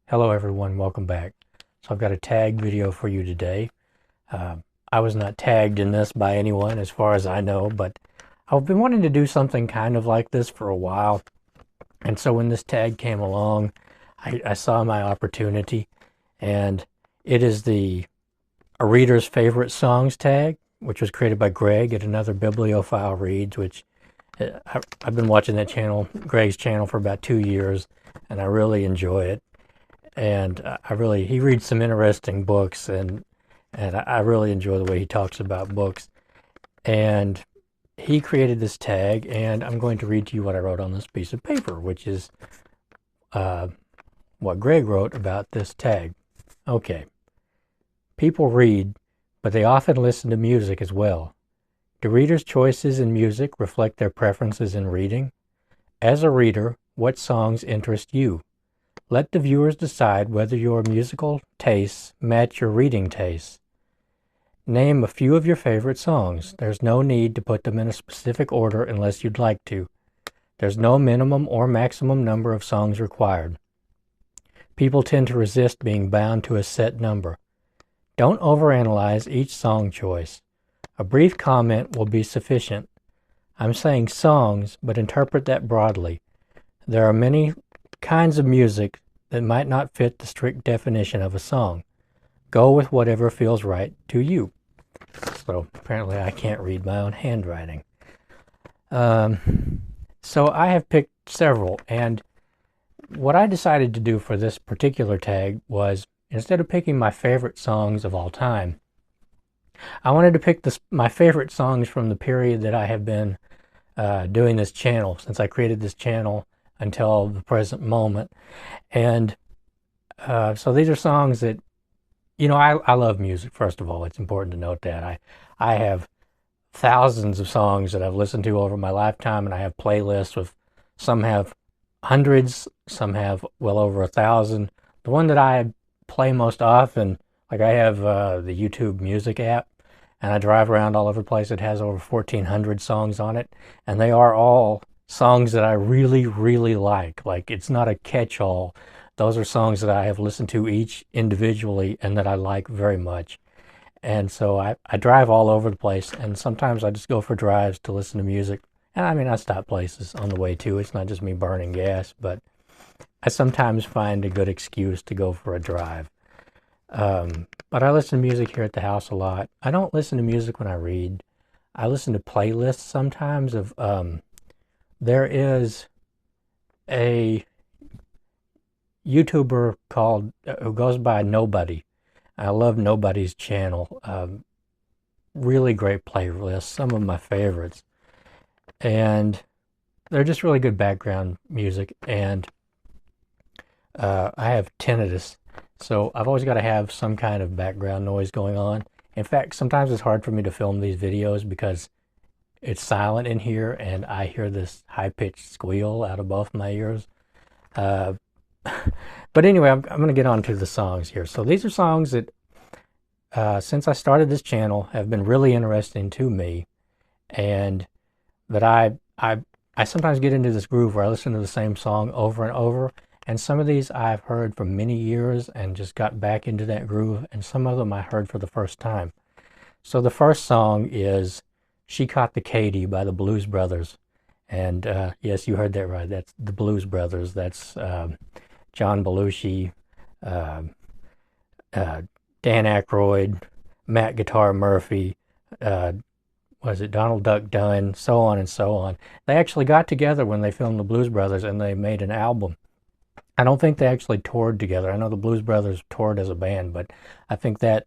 Hello everyone, welcome back. So I've got a tag video for you today. I was not tagged in this by anyone as far as I know, but I've been wanting to do something kind of like this for a while. And so when this tag came along, I saw my opportunity, and it is a reader's favorite songs tag, which was created by Greg at Another Bibliophile Reads, which I've been watching that channel, Greg's channel, for about 2 years, and I really enjoy it. And he reads some interesting books, and I really enjoy the way he talks about books. And he created this tag, and I'm going to read to you what I wrote on this piece of paper, which is what Greg wrote about this tag. Okay. People read, but they often listen to music as well. Do readers' choices in music reflect their preferences in reading? As a reader, what songs interest you? Let the viewers decide whether your musical tastes match your reading tastes. Name a few of your favorite songs. There's no need to put them in a specific order unless you'd like to. There's no minimum or maximum number of songs required. People tend to resist being bound to a set number. Don't overanalyze each song choice. A brief comment will be sufficient. I'm saying songs, but interpret that broadly. There are many kinds of music that might not fit the strict definition of a song. Go with whatever feels right to you. So apparently I can't read my own handwriting. So I have picked several, and what I decided to do for this particular tag was, instead of picking my favorite songs of all time, I wanted to pick my favorite songs from the period that I have been doing this channel, since I created this channel until the present moment. And so these are songs that, I love music. First of all, it's important to note that I have thousands of songs that I've listened to over my lifetime, and I have playlists with, some have hundreds, some have well over 1,000. The one that I play most often, like, I have the YouTube music app, and I drive around all over the place. It has over 1,400 songs on it, and they are all songs that I really, really like. Like, it's not a catch-all. Those are songs that I have listened to each individually and that I like very much. And so I drive all over the place, and sometimes I just go for drives to listen to music. And I mean, I stop places on the way too. It's not just me burning gas, but I sometimes find a good excuse to go for a drive. But I listen to music here at the house a lot. I don't listen to music when I read. I listen to playlists sometimes of, there is a YouTuber called, who goes by Nobody. I love Nobody's channel. Really great playlists, some of my favorites. And they're just really good background music. And I have tinnitus, so I've always got to have some kind of background noise going on. In fact, sometimes it's hard for me to film these videos because it's silent in here, and I hear this high-pitched squeal out of both my ears. But anyway, I'm going to get on to the songs here. So these are songs that, since I started this channel, have been really interesting to me, and that I sometimes get into this groove where I listen to the same song over and over. And some of these I've heard for many years and just got back into that groove, and some of them I heard for the first time. So the first song is She Caught the Katy by the Blues Brothers. And yes, you heard that right. That's the Blues Brothers. That's John Belushi, Dan Aykroyd, Matt Guitar Murphy, was it Donald Duck Dunn, so on and so on. They actually got together when they filmed the Blues Brothers, and they made an album. I don't think they actually toured together. I know the Blues Brothers toured as a band, but I think that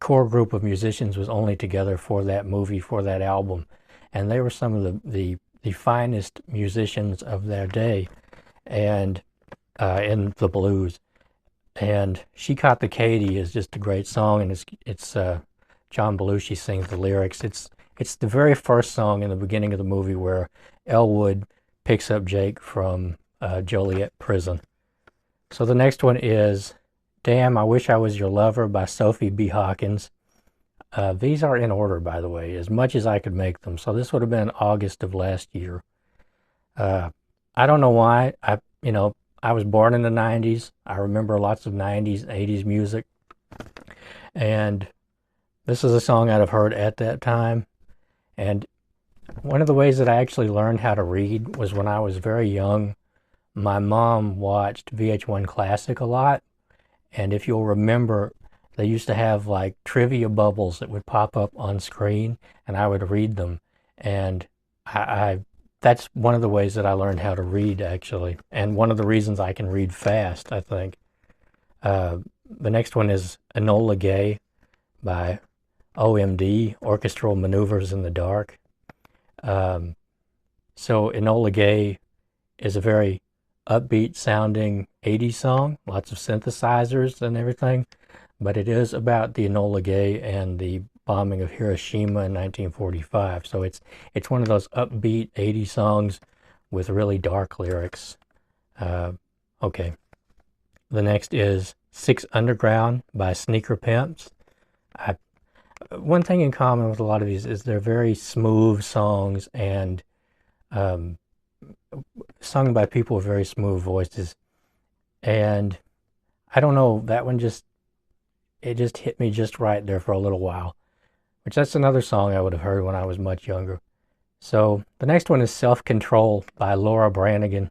core group of musicians was only together for that movie, for that album. And they were some of the finest musicians of their day, and in the blues. And She Caught the Katy is just a great song, and it's John Belushi sings the lyrics. It's the very first song in the beginning of the movie where Elwood picks up Jake from Joliet prison. So the next one is Damn, I Wish I Was Your Lover by Sophie B. Hawkins. These are in order, by the way, as much as I could make them. So this would have been August of last year. I don't know why. I I was born in the 90s. I remember lots of 90s, 80s music. And this is a song I'd have heard at that time. And one of the ways that I actually learned how to read was when I was very young. My mom watched VH1 Classic a lot. And if you'll remember, they used to have like trivia bubbles that would pop up on screen, and I would read them. And I that's one of the ways that I learned how to read, actually. And one of the reasons I can read fast, I think. The next one is Enola Gay by OMD, Orchestral Maneuvers in the Dark. So Enola Gay is a very upbeat sounding 80s song, lots of synthesizers and everything, but it is about the Enola Gay and the bombing of Hiroshima in 1945. So it's one of those upbeat 80s songs with really dark lyrics. Okay. The next is Six Underground by Sneaker Pimps. One thing in common with a lot of these is they're very smooth songs and sung by people with very smooth voices. And I don't know, that one it just hit me just right there for a little while, which that's another song I would have heard when I was much younger. So the next one is Self-Control by Laura Branigan.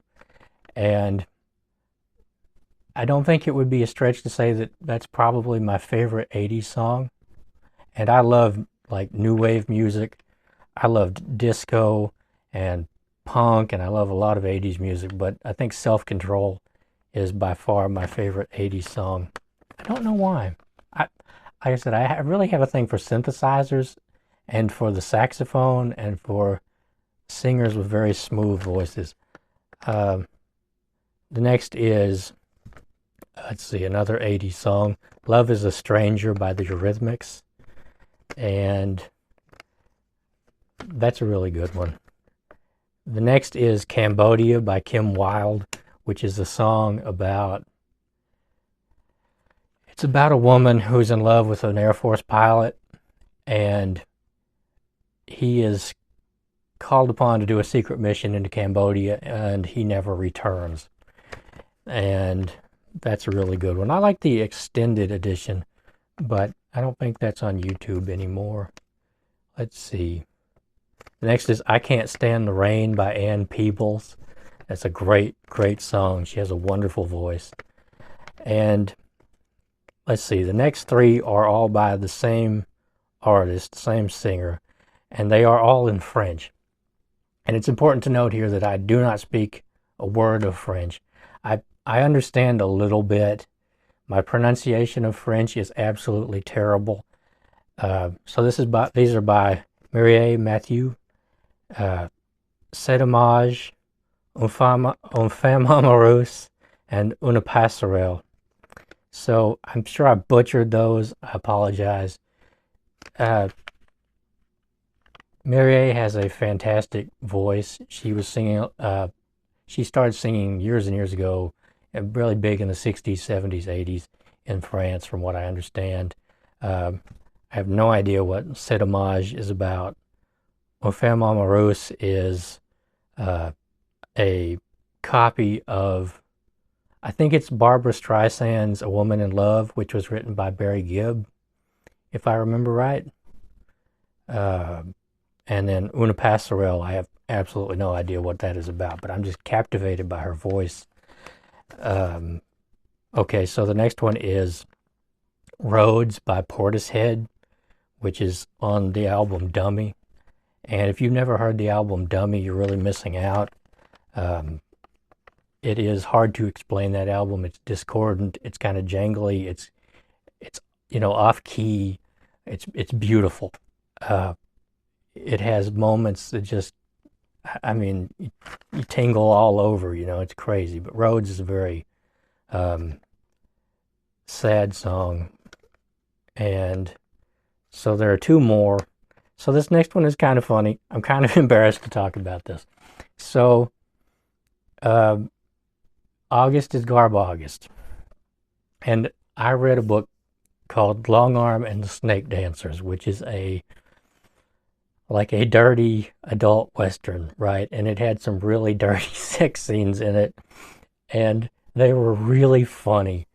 And I don't think it would be a stretch to say that that's probably my favorite 80s song. And I love like new wave music. I loved disco and punk, and I love a lot of 80s music, but I think Self-Control is by far my favorite 80s song. I don't know why. Like I said, I really have a thing for synthesizers and for the saxophone and for singers with very smooth voices. The next is, let's see, another 80s song, Love is a Stranger by the Eurythmics. And that's a really good one. The next is Cambodia by Kim Wilde, which is a song it's about a woman who's in love with an Air Force pilot, and he is called upon to do a secret mission into Cambodia, and he never returns. And that's a really good one. I like the extended edition, but I don't think that's on YouTube anymore. Let's see. The next is I Can't Stand the Rain by Ann Peebles. That's a great, great song. She has a wonderful voice. And let's see, the next three are all by the same artist, same singer, and they are all in French. And it's important to note here that I do not speak a word of French. I understand a little bit. My pronunciation of French is absolutely terrible. So these are by Mireille Mathieu, C'est dommage, Une femme amoureuse, and Una passerelle. So I'm sure I butchered those. I apologize. Mireille has a fantastic voice. She was singing. She started singing years and years ago, really big in the 60s, 70s, 80s in France, from what I understand. I have no idea what C'est dommage is about. Une femme amoureuse is a copy of, I think it's Barbra Streisand's A Woman in Love, which was written by Barry Gibb, if I remember right. And then Una Passerelle, I have absolutely no idea what that is about, but I'm just captivated by her voice. Okay, so the next one is Roads by Portishead, which is on the album Dummy. And if you've never heard the album Dummy, you're really missing out. It is hard to explain that album. It's discordant. It's kind of jangly. It's off key. It's beautiful. It has moments that just, I mean, you tingle all over. It's crazy. But Roads is a very sad song, and so there are two more. So this next one is kind of funny. I'm kind of embarrassed to talk about this. So August is Garb August, and I read a book called Long Arm and the Snake Dancers, which is like a dirty adult Western, right? And it had some really dirty sex scenes in it. And They were really funny.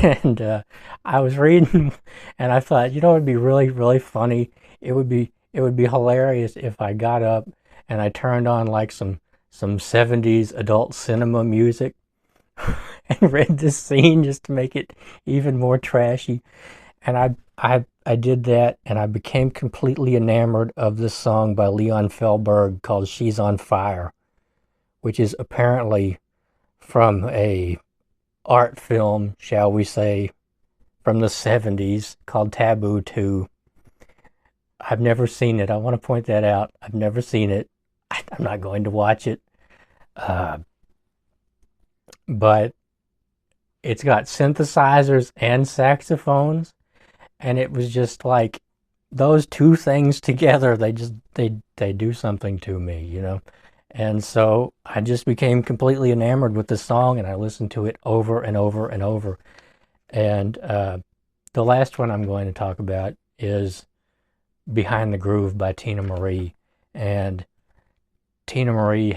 And I was reading, and I thought, you know, it'd be really, really funny. It would be hilarious if I got up and I turned on like some 70s adult cinema music and read this scene just to make it even more trashy. And I did that, and I became completely enamored of this song by Leon Fellberg called "She's on Fire," which is apparently from a art film, shall we say, from the 70s called Taboo 2. I've never seen it. I want to point that out. I've never seen it. I'm not going to watch it. Uh, but it's got synthesizers and saxophones, and it was just like those two things together, they do something to me, you know. And so I just became completely enamored with the song, and I listened to it over and over and over. And the last one I'm going to talk about is Behind the Groove by Tina Marie. And Tina Marie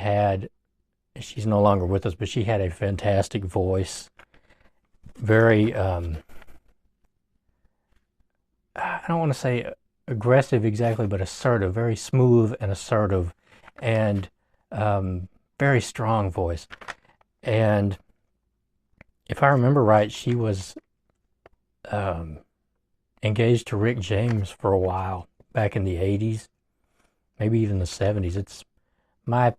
she's no longer with us, but she had a fantastic voice. Very, I don't want to say aggressive exactly, but assertive, very smooth and assertive, and very strong voice. And if I remember right, she was engaged to Rick James for a while back in the 80s, maybe even the 70s. It's my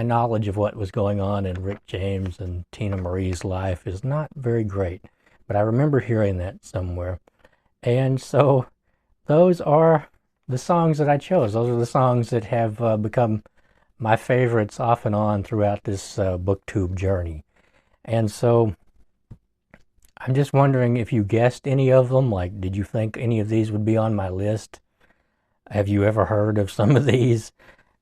knowledge of what was going on in Rick James and Tina Marie's life is not very great, but I remember hearing that somewhere. And so those are the songs that I chose. Those are the songs that have become my favorites off and on throughout this Booktube journey. And so I'm just wondering if you guessed any of them. Like, did you think any of these would be on my list? Have you ever heard of some of these?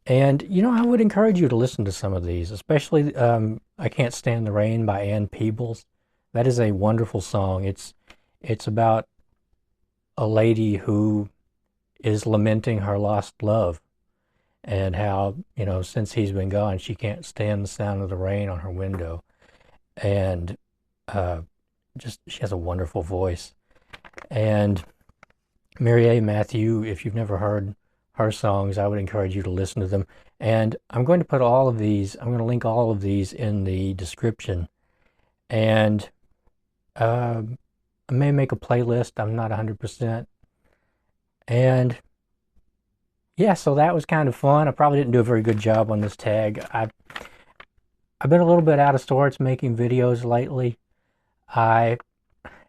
And, you know, I would encourage you to listen to some of these, especially I Can't Stand the Rain by Ann Peebles. That is a wonderful song. It's about a lady who is lamenting her lost love, and how, you know, since he's been gone, she can't stand the sound of the rain on her window. And just, she has a wonderful voice. And Mary A. Matthew, if you've never heard her songs, I would encourage you to listen to them. And I'm going to put all of these, I'm going to link all of these in the description. And I may make a playlist. I'm not 100%. And yeah, so that was kind of fun. I probably didn't do a very good job on this tag. I've been a little bit out of sorts making videos lately. I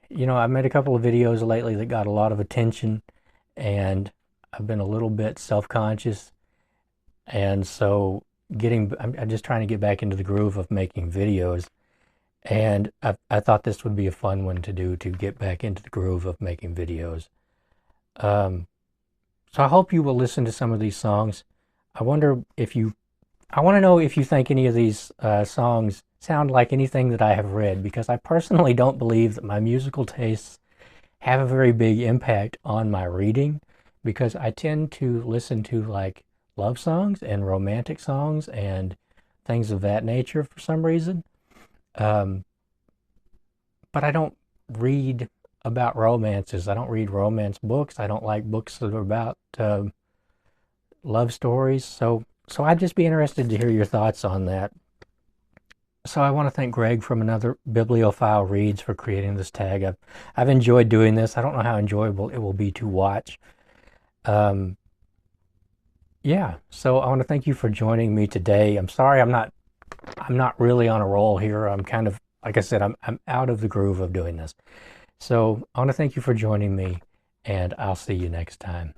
made a couple of videos lately that got a lot of attention, and I've been a little bit self-conscious. And so I'm just trying to get back into the groove of making videos. And I thought this would be a fun one to do, to get back into the groove of making videos. So I hope you will listen to some of these songs. I want to know if you think any of these songs sound like anything that I have read, because I personally don't believe that my musical tastes have a very big impact on my reading, because I tend to listen to like love songs and romantic songs and things of that nature for some reason. But I don't read about romances. I don't read romance books. I don't like books that are about love stories. So I'd just be interested to hear your thoughts on that. So I want to thank Greg from Another Bibliophile Reads for creating this tag. I've enjoyed doing this. I don't know how enjoyable it will be to watch. Yeah, so I want to thank you for joining me today. I'm sorry I'm not really on a roll here. I'm kind of, like I said, I'm out of the groove of doing this. So I want to thank you for joining me, and I'll see you next time.